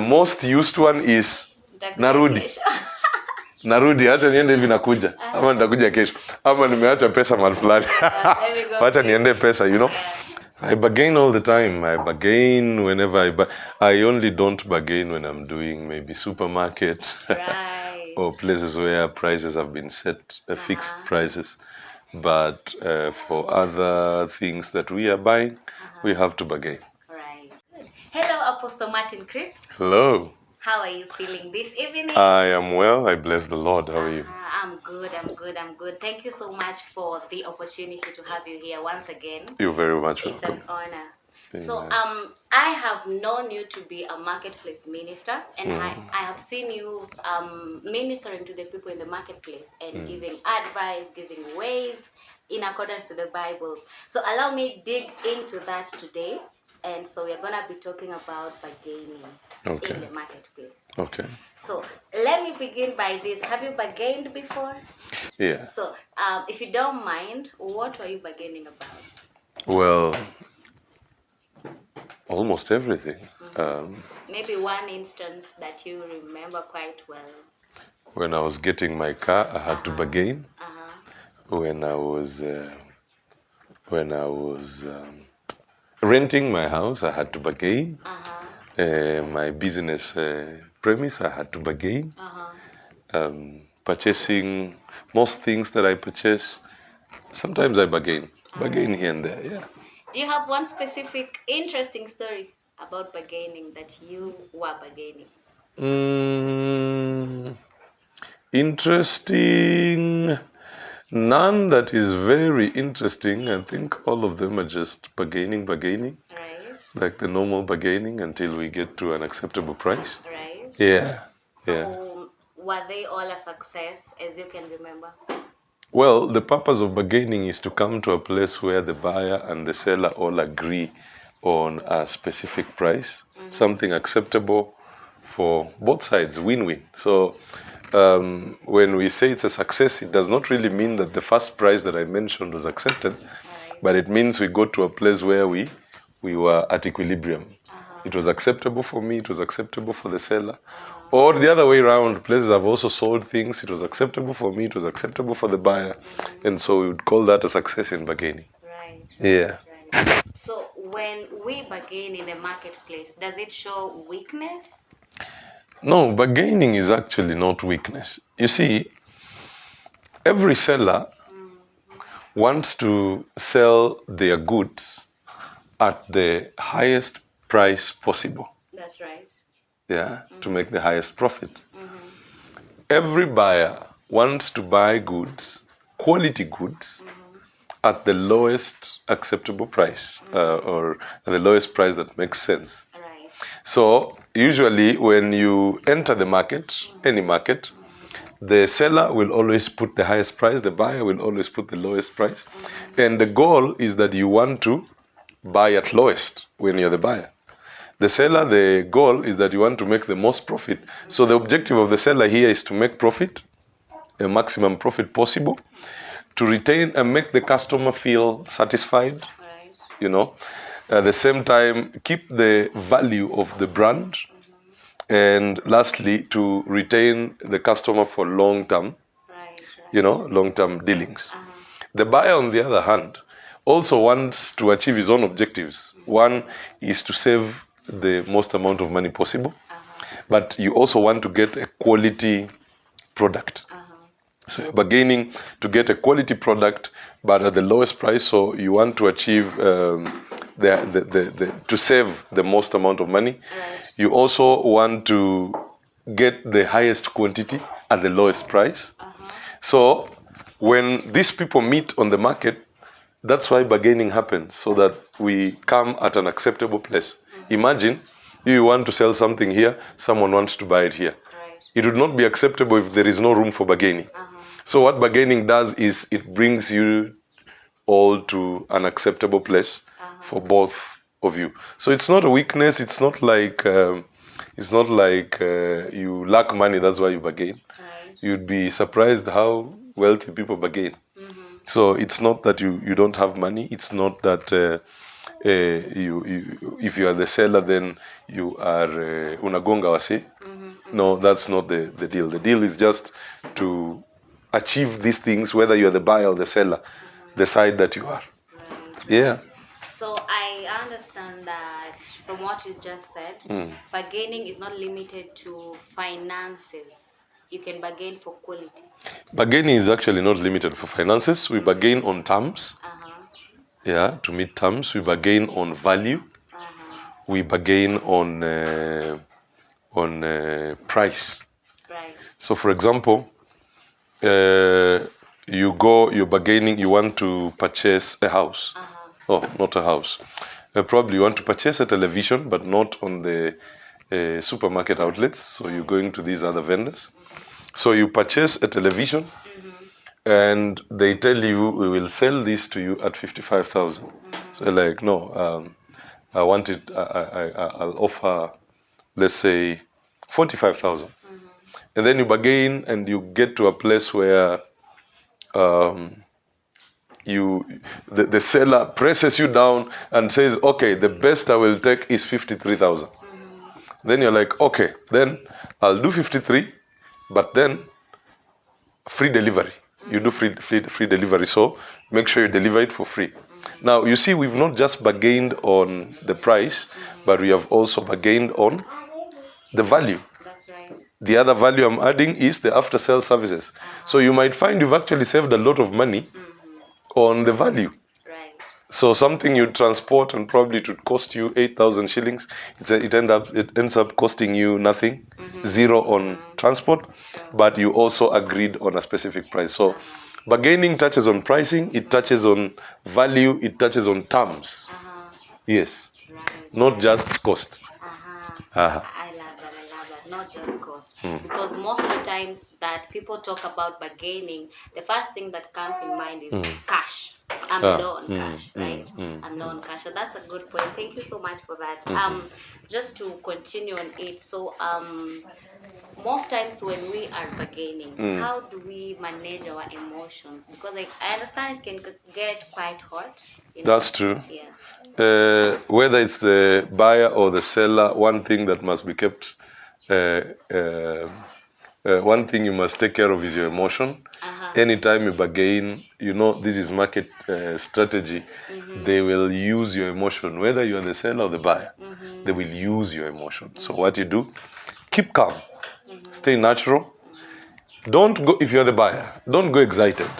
most used one is narudi. Narudi, acha niende hivi nakuja. Ama nitakuja kesho. Ama nimeacha pesa mahali fulani. Acha niende pesa, you know. I bargain all the time. I bargain whenever I only don't bargain when I'm doing maybe supermarket. Right. Or places where prices have been set, fixed prices. But for other things that we are buying, we have to bargain. Right. Hello, Apostle Martin Cripps. Hello. How are you feeling this evening? I am well. I bless the Lord. How are you? I'm good. Thank you so much for the opportunity to have you here once again. You're very much welcome. It's an honor. Amen. So I have known you to be a marketplace minister, and I have seen you ministering to the people in the marketplace and giving advice, giving ways in accordance to the Bible. So allow me dig into that today. And so we're going to be talking about bargaining in the marketplace. Okay. So let me begin by this. Have you bargained before? Yeah. So if you don't mind, what were you bargaining about? Well, almost everything. Maybe one instance that you remember quite well. When I was getting my car, I had to bargain. When I was renting my house, I had to bargain. My business premise, I had to bargain. Purchasing most things that I purchase, sometimes I bargain. Bargain here and there, yeah. Do you have one specific interesting story about bargaining that you were bargaining? Interesting. None that is very interesting. I think all of them are just bargaining. Right. Like the normal bargaining until we get to an acceptable price. Right. Yeah. So were they all a success, as you can remember? Well, the purpose of bargaining is to come to a place where the buyer and the seller all agree on a specific price, something acceptable for both sides, win-win. So when we say it's a success, it does not really mean that the first price that I mentioned was accepted, but it means we got to a place where we were at equilibrium. It was acceptable for me, it was acceptable for the seller. Or the other way around, places have also sold things, it was acceptable for me, it was acceptable for the buyer. And so we would call that a success in bargaining. Right. Yeah. Right. So when we bargain in the marketplace, does it show weakness? No, bargaining is actually not weakness. You see, every seller wants to sell their goods at the highest price possible. That's right. Yeah, to make the highest profit. Every buyer wants to buy goods, quality goods, at the lowest acceptable price, or at the lowest price that makes sense. Right. So usually when you enter the market, any market, the seller will always put the highest price, the buyer will always put the lowest price. And the goal is that you want to buy at lowest when you're the buyer. The seller, the goal is that you want to make the most profit. So the objective of the seller here is to make profit, the maximum profit possible, to retain and make the customer feel satisfied, Right. you know. At the same time, keep the value of the brand. And lastly, to retain the customer for long-term, Right. you know, long-term dealings. The buyer, on the other hand, also wants to achieve his own objectives. One is to save the most amount of money possible, but you also want to get a quality product. So you're bargaining to get a quality product, but at the lowest price. So you want to achieve to save the most amount of money. Right. You also want to get the highest quantity at the lowest price. So when these people meet on the market, that's why bargaining happens, so that we come at an acceptable place. Imagine you want to sell something here, someone wants to buy it here. Right. It would not be acceptable if there is no room for bargaining. So what bargaining does is it brings you all to an acceptable place for both of you. So it's not a weakness. It's not like you lack money, that's why you bargain. Right. You'd be surprised how wealthy people bargain. So it's not that you don't have money. It's not that if you are the seller, then you are unagonga wasi. No, that's not the deal. The deal is just to achieve these things, whether you are the buyer or the seller, the side that you are. Right. Yeah. So I understand that from what you just said, bargaining is not limited to finances. You can bargain for quality. Bargaining is actually not limited for finances. We bargain on terms. Uh-huh. Yeah, to meet terms. We bargain on value. Uh-huh. We bargain on price. Right. So, for example, you're bargaining. You want to purchase a house. Oh, not a house. Probably you want to purchase a television, but not on the supermarket outlets. So you're going to these other vendors. So you purchase a television, and they tell you, we will sell this to you at 55,000. So you're like, no, I want it. I'll offer, let's say, 45,000. And then you bargain, and you get to a place where the seller presses you down and says, okay, the best I will take is 53,000. Then you're like, okay, then I'll do 53, but then free delivery. You do free delivery, so make sure you deliver it for free. Now, you see, we've not just bargained on the price, but we have also bargained on the value. That's right. The other value I'm adding is the after-sale services. So you might find you've actually saved a lot of money on the value. Right. So something you transport and probably it would cost you 8,000 shillings, it ends up costing you nothing, zero on transport, but you also agreed on a specific price. So bargaining touches on pricing, it touches on value, it touches on terms. Yes, Right. not just cost. I love that. I love that. Not just cost. Because most of the times that people talk about bargaining, the first thing that comes in mind is cash. I'm low on cash, right? I'm low on cash. So that's a good point. Thank you so much for that. Just to continue on it. So most times when we are bargaining, how do we manage our emotions? Because I understand it can get quite hot. That's true. Yeah. Whether it's the buyer or the seller, one thing that must be kept, one thing you must take care of is your emotion. Anytime you bargain, this is market strategy. They will use your emotion, whether you are the seller or the buyer. They will use your emotion. So what you do, keep calm, stay natural. Don't go, if you're the buyer, don't go excited.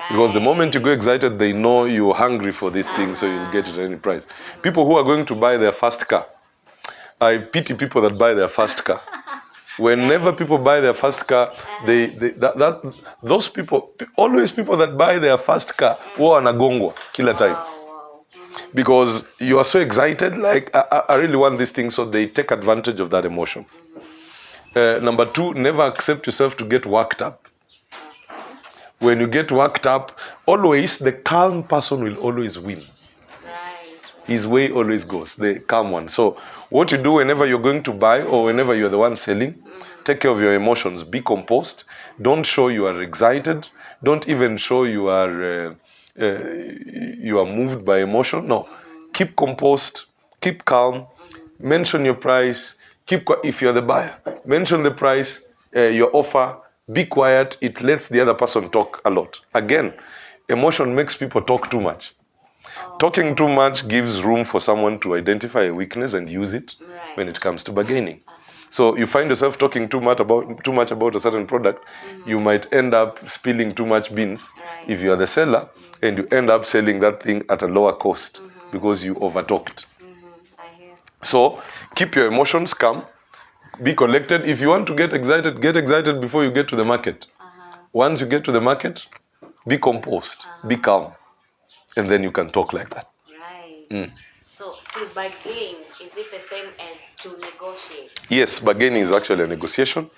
Because the moment you go excited, they know you're hungry for this thing, so you'll get it at any price. People who are going to buy their first car, I pity people that buy their first car. Whenever people buy their first car, those people, always people that buy their first car, huwa wanagongwa kila time. Because you are so excited, like, I really want this thing, so they take advantage of that emotion. Number two, never accept yourself to get worked up. When you get worked up, always the calm person will always win. Right. His way always goes, the calm one. So what you do whenever you're going to buy or whenever you're the one selling, take care of your emotions, be composed. Don't show you are excited. Don't even show you are moved by emotion. No, keep composed, keep calm, mention your price, if you're the buyer, mention the price, your offer, be quiet. It lets the other person talk a lot. Again, emotion makes people talk too much. Talking too much gives room for someone to identify a weakness and use it when it comes to bargaining. So you find yourself talking too much about a certain product, you might end up spilling too much beans if you are the seller, and you end up selling that thing at a lower cost because you overtalked. I hear. So keep your emotions calm, be collected. If you want to get excited before you get to the market. Once you get to the market, be composed, be calm, and then you can talk like that. Right. So to bargain, is it the same as to negotiate? Yes, bargaining is actually a negotiation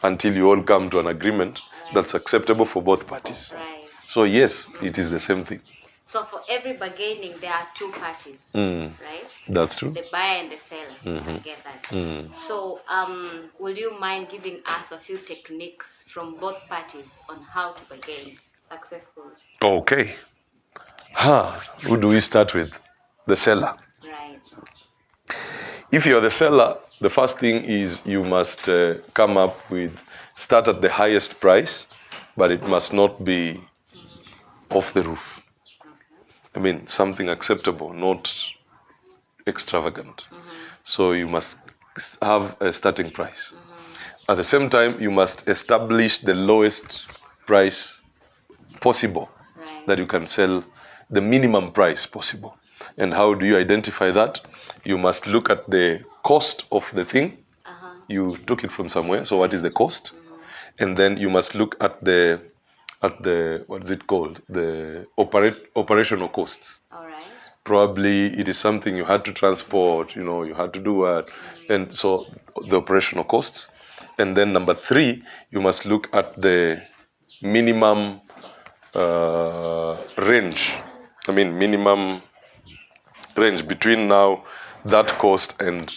until you all come to an agreement that's acceptable for both parties. Right. So yes, it is the same thing. So for every bargaining, there are two parties, right? That's true. The buyer and the seller. I get that. So would you mind giving us a few techniques from both parties on how to bargain successfully? Okay. Who do we start with? The seller. Right. If you're the seller, the first thing is you must come up with, start at the highest price, but it must not be off the roof. Okay. I mean, something acceptable, not extravagant. So you must have a starting price. At the same time, you must establish the lowest price possible Right. that you can sell, the minimum price possible. And how do you identify that? You must look at the cost of the thing. You took it from somewhere, so what is the cost? And then you must look at the what is it called? The operational costs. All right. Probably it is something you had to transport, you had to do what, and so the operational costs. And then number 3, you must look at the minimum range. I mean, minimum range between now that cost and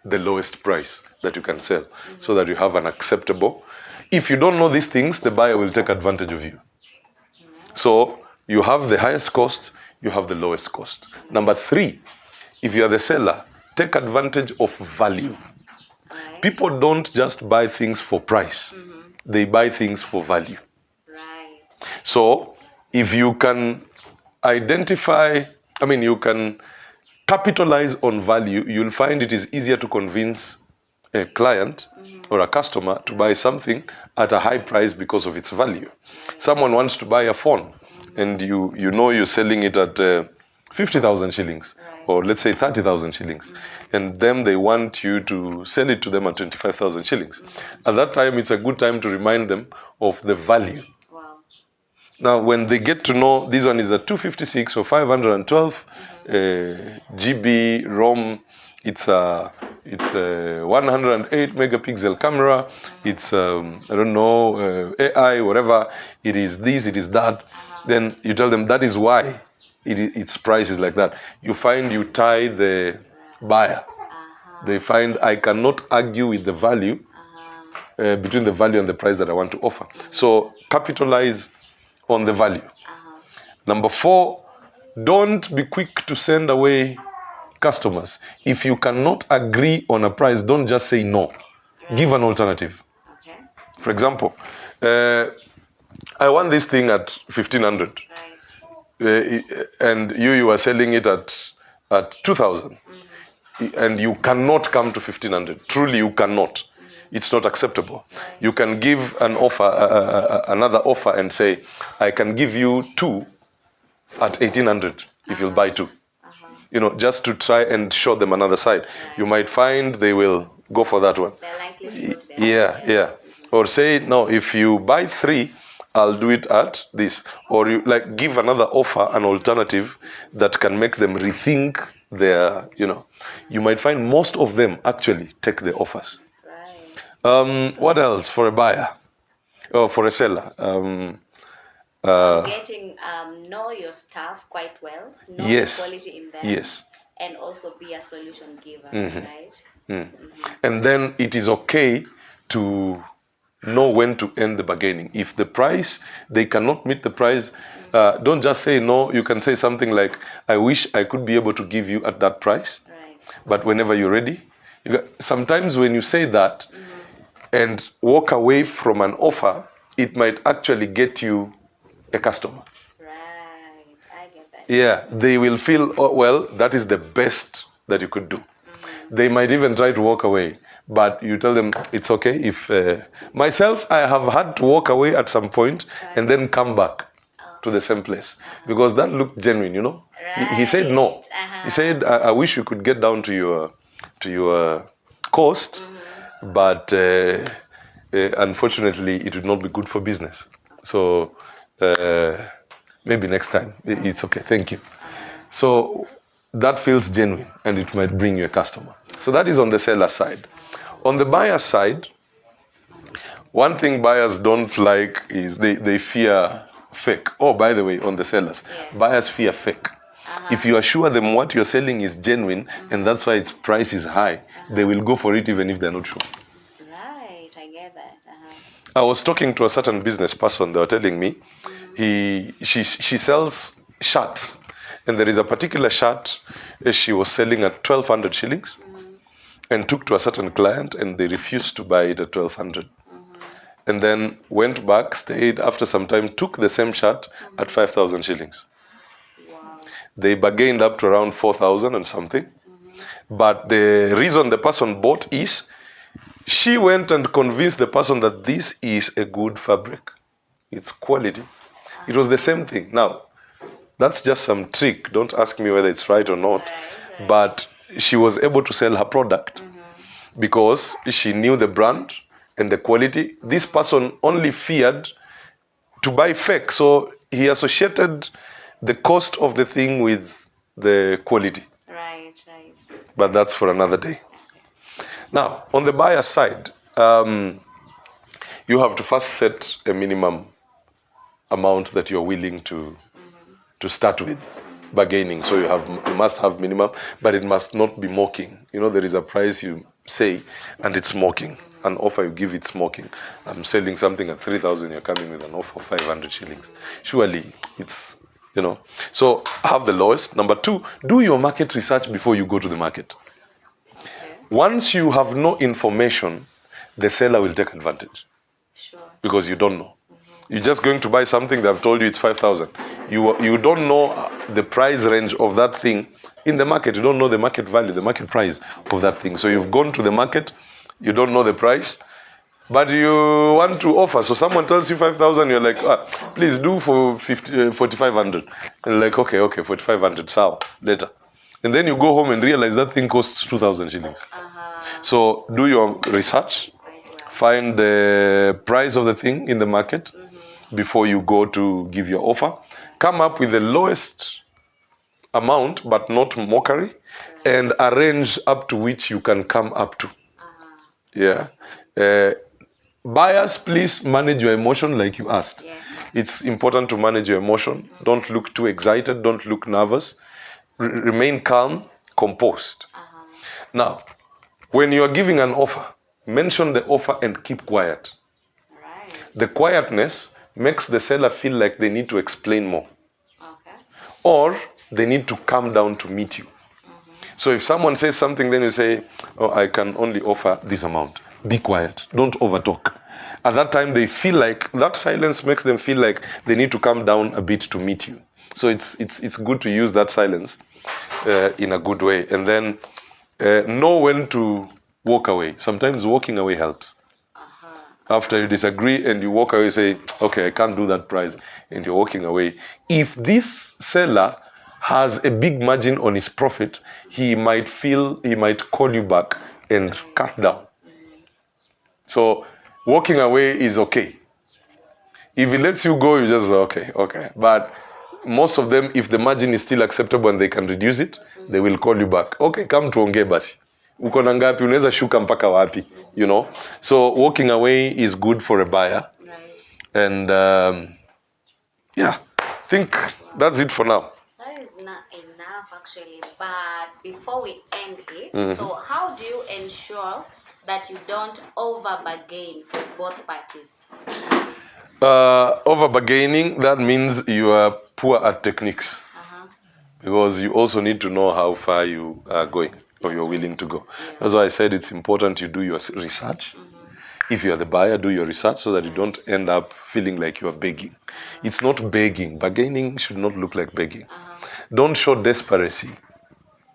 the lowest price that you can sell, so that you have an acceptable. If you don't know these things, the buyer will take advantage of you. So you have the highest cost, you have the lowest cost. Number 3, if you are the seller, take advantage of value. Right. People don't just buy things for price. They buy things for value. Right. So if you can you can capitalize on value, you'll find it is easier to convince a client or a customer to buy something at a high price because of its value. Someone wants to buy a phone, and you know you're selling it at 50,000 shillings, or let's say 30,000 shillings, and then they want you to sell it to them at 25,000 shillings. At that time, it's a good time to remind them of the value. Wow. Now, when they get to know this one is a 256 or 512 GB ROM, it's a 108 megapixel camera. It's AI, whatever. It is this, it is that. Then you tell them that is why its price is like that. You find you tie the buyer. They find I cannot argue with the value between the value and the price that I want to offer. So capitalize on the value. Number 4, don't be quick to send away customers. If you cannot agree on a price, don't just say no. Give an alternative. Okay. For example, I want this thing at 1,500, Right. and you are selling it at 2,000, and you cannot come to 1,500. Truly, you cannot. It's not acceptable. You can give an offer, another offer, and say, I can give you 2 at 1,800 if you'll buy 2. Just to try and show them another side. You might find they will go for that one. They're likely to go there. Yeah. Or say, no, if you buy 3, I'll do it at this. Or you give another offer, an alternative that can make them rethink their, You might find most of them actually take the offers. Right. What else for a buyer? Or for a seller? Getting know your staff quite well, know Yes. the quality in them, Yes. and also be a solution giver, right? And then it is okay to know when to end the bargaining. If the price, they cannot meet the price, don't just say no. You can say something like, I wish I could be able to give you at that price, Right. but whenever you're ready. Sometimes when you say that and walk away from an offer, it might actually get you a customer. Right. I get that. Yeah, they will feel, oh, well, that is the best that you could do. They might even try to walk away, but you tell them it's okay. If myself, I have had to walk away at some point and then come back to the same place because that looked genuine, He said no. He said, I wish you could get down to your cost, but unfortunately, it would not be good for business. So maybe next time. It's okay. Thank you. So that feels genuine, and it might bring you a customer. So that is on the seller side. On the buyer side, one thing buyers don't like is they fear fake. Oh, by the way, on the sellers, Yes. buyers fear fake. If you assure them what you're selling is genuine, and that's why its price is high, they will go for it even if they're not sure. Right. I get that. I was talking to a certain business person. They were telling me she sells shirts. And there is a particular shirt she was selling at 1,200 shillings and took to a certain client and they refused to buy it at 1,200. And then went back, stayed after some time, took the same shirt at 5,000 shillings. Wow. They bargained up to around 4,000 and something. But the reason the person bought is she went and convinced the person that this is a good fabric. It's quality. It was the same thing. Now, that's just some trick. Don't ask me whether it's right or not. Right. But she was able to sell her product because she knew the brand and the quality. This person only feared to buy fake. So he associated the cost of the thing with the quality. Right. But that's for another day. Now, on the buyer side, you have to first set a minimum amount that you're willing to start with bargaining. So you must have minimum, but it must not be mocking. There is a price you say and it's mocking. An offer you give, it's mocking. I'm selling something at 3,000, you're coming with an offer of 500 shillings. Surely it's, So have the lowest. Number two, do your market research before you go to the market. Okay. Once you have no information, the seller will take advantage. Sure. Because you don't know. You're just going to buy something they've told you it's 5,000. You don't know the price range of that thing in the market. You don't know the market value, the market price of that thing. So you've gone to the market, you don't know the price, but you want to offer. So someone tells you 5,000, you're like, please do for 4,500. And like, okay, 4,500, so later. And then you go home and realize that thing costs 2,000 shillings. So do your research. Find the price of the thing in the market before you go to give your offer. Come up with the lowest amount, but not mockery, and a range up to which you can come up to. Yeah. Buyers, please manage your emotion like you asked. Yes. It's important to manage your emotion. Don't look too excited. Don't look nervous. Remain calm, composed. Now, when you are giving an offer, mention the offer and keep quiet. Right. The quietness makes the seller feel like they need to explain more. Okay. Or they need to calm down to meet you. So if someone says something, then you say, I can only offer this amount. Be quiet. Don't overtalk. At that time, they feel like, that silence makes them feel like they need to calm down a bit to meet you. So it's good to use that silence in a good way. And then know when to walk away. Sometimes walking away helps. After you disagree and you walk away, say, okay, I can't do that price, and you're walking away. If this seller has a big margin on his profit, he might call you back and cut down. So walking away is okay. If he lets you go, you just okay. But most of them, if the margin is still acceptable and they can reduce it, they will call you back. Okay, come tuongee basi. Uko na ngapi? Unaweza shuka mpaka wapi? So walking away is good for a buyer. Right. And I think that's it for now. That is not enough actually. But before we end it, so how do you ensure that you don't over bargain for both parties? Over bargaining, that means you are poor at techniques. Because you also need to know how far you are going or you're willing to go. Yeah. That's why I said it's important you do your research. If you are the buyer, do your research so that you don't end up feeling like you are begging. It's not begging. Bargaining should not look like begging. Don't show desperacy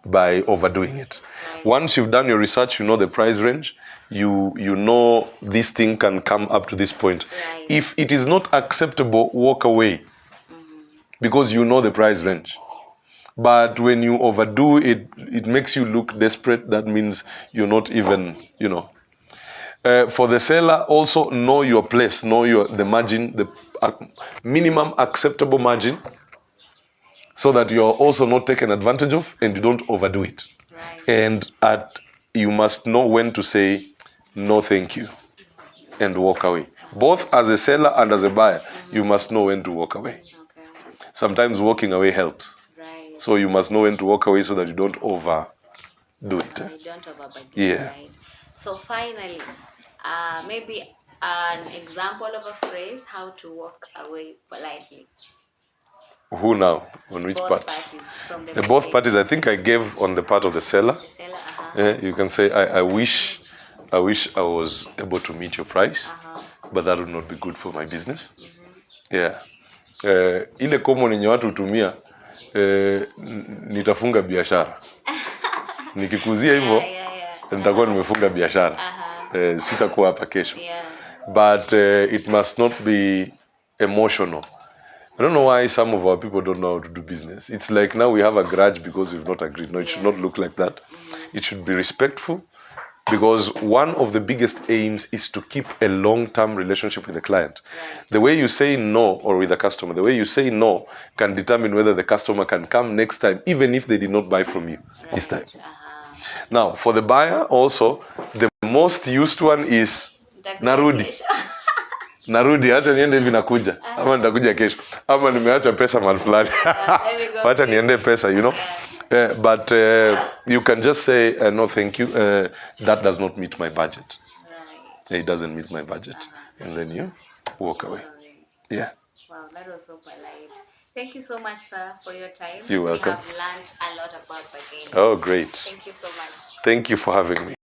by overdoing it. Right. Once you've done your research, you know the price range, you know this thing can come up to this point. Right. If it is not acceptable, walk away because you know the price range. But when you overdo it, it makes you look desperate. That means you're not even, For the seller, also know your place, know the margin, the minimum acceptable margin, so that you're also not taken advantage of and you don't overdo it. Right. And you must know when to say no, thank you, and walk away. Both as a seller and as a buyer, you must know when to walk away. Okay. Sometimes walking away helps. Right. So you must know when to walk away so that you don't overdo it. You don't over bargain. Yeah. Right. So finally, maybe an example of a phrase how to walk away politely. Who now? On which Both part? parties from the Both beginning. parties. I think I gave on the part of the seller. The seller, You can say, I wish I was able to meet your price, but that would not be good for my business. Yeah. Ile common yenye watu hutumia nitafunga biashara. Nikikuzia hivyo nitakuwa nimefunga biashara. Sitakuwa hapa kesho. But it must not be emotional. I don't know why some of our people don't know how to do business. It's like now we have a grudge because we've not agreed. No, it should not look like that. It should be respectful, because one of the biggest aims is to keep a long-term relationship with the client. Right. The way you say no, or with the customer, the way you say no can determine whether the customer can come next time, even if they did not buy from you this time. Now, for the buyer also, the most used one is narudi. Narudi, acha niende hivi nakuja. Ama nitakuja kesho. Ama nimeacha pesa mahali fulani. Acha niende pesa, you know. But you can just say, no, thank you. That does not meet my budget. Right. It doesn't meet my budget. And then you walk away. Yeah. Wow, that was so polite. Thank you so much, sir, for your time. You're welcome. We have learned a lot about bargaining. Oh, great. Thank you so much. Thank you for having me.